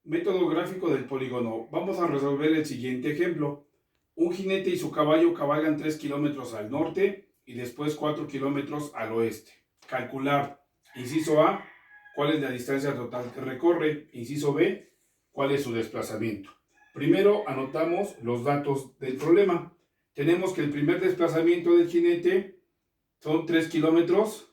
Método gráfico del polígono. Vamos a resolver el siguiente ejemplo. Un jinete y su caballo cabalgan 3 kilómetros al norte y después 4 kilómetros al oeste. Calcular. Inciso A, cuál es la distancia total que recorre. Inciso B, cuál es su desplazamiento. Primero anotamos los datos del problema. Tenemos que el primer desplazamiento del jinete son 3 kilómetros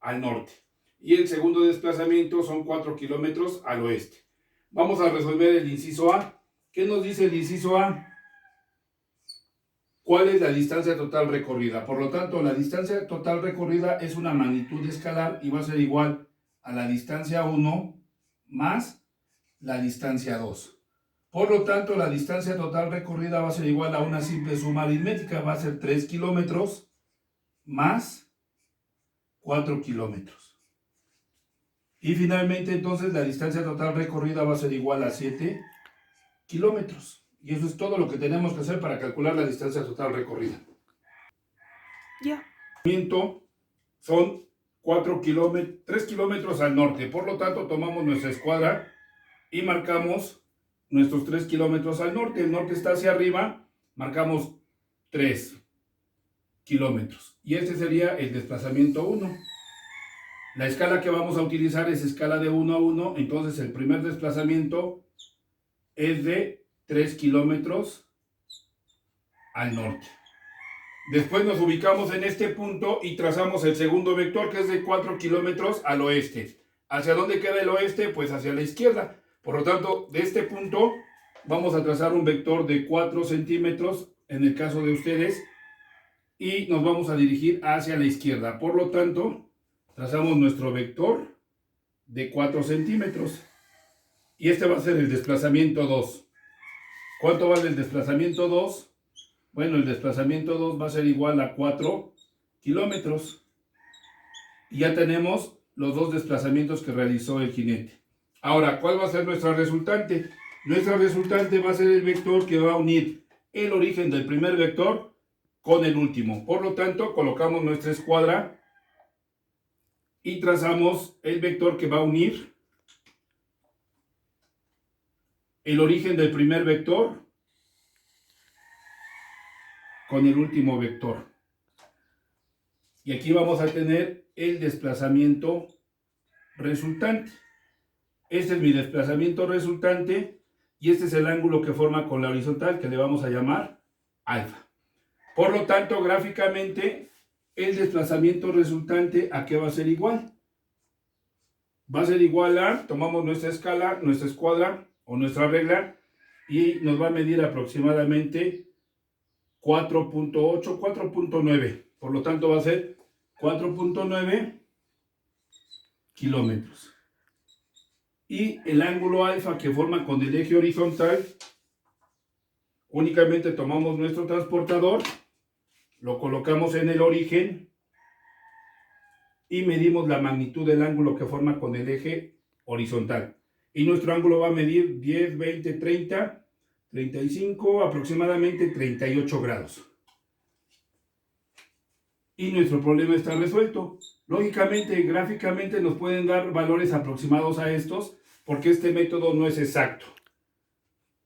al norte y el segundo desplazamiento son 4 kilómetros al oeste. Vamos a resolver el inciso A. ¿Qué nos dice el inciso A? ¿Cuál es la distancia total recorrida? Por lo tanto, la distancia total recorrida es una magnitud escalar y va a ser igual a la distancia 1 más la distancia 2. Por lo tanto, la distancia total recorrida va a ser igual a una simple suma aritmética. Va a ser 3 kilómetros más 4 kilómetros. Y finalmente, entonces, la distancia total recorrida va a ser igual a 7 kilómetros. Y eso es todo lo que tenemos que hacer para calcular la distancia total recorrida. Ya. Son 3 kilómetros al norte. Por lo tanto, tomamos nuestra escuadra y marcamos nuestros 3 kilómetros al norte. El norte está hacia arriba, marcamos 3 kilómetros. Y este sería el desplazamiento 1. La escala que vamos a utilizar es escala de 1 a 1, entonces el primer desplazamiento es de 3 kilómetros al norte. Después nos ubicamos en este punto y trazamos el segundo vector, que es de 4 kilómetros al oeste. ¿Hacia dónde queda el oeste? Pues hacia la izquierda. Por lo tanto, de este punto vamos a trazar un vector de 4 centímetros, en el caso de ustedes, y nos vamos a dirigir hacia la izquierda. Por lo tanto, trazamos nuestro vector de 4 centímetros. Y este va a ser el desplazamiento 2. ¿Cuánto vale el desplazamiento 2? Bueno, el desplazamiento 2 va a ser igual a 4 kilómetros. Y ya tenemos los dos desplazamientos que realizó el jinete. Ahora, ¿cuál va a ser nuestra resultante? Nuestra resultante va a ser el vector que va a unir el origen del primer vector con el último. Por lo tanto, colocamos nuestra escuadra y trazamos el vector que va a unir el origen del primer vector con el último vector. Y aquí vamos a tener el desplazamiento resultante. Este es mi desplazamiento resultante y este es el ángulo que forma con la horizontal, que le vamos a llamar alfa. Por lo tanto, gráficamente, el desplazamiento resultante, ¿a qué va a ser igual? Va a ser igual a, tomamos nuestra escala, nuestra escuadra o nuestra regla y nos va a medir aproximadamente 4.8, 4.9. Por lo tanto, va a ser 4.9 kilómetros. Y el ángulo alfa que forma con el eje horizontal, únicamente tomamos nuestro transportador, lo colocamos en el origen y medimos la magnitud del ángulo que forma con el eje horizontal. Y nuestro ángulo va a medir 10, 20, 30, 35, aproximadamente 38 grados. Y nuestro problema está resuelto. Lógicamente, gráficamente nos pueden dar valores aproximados a estos, porque este método no es exacto.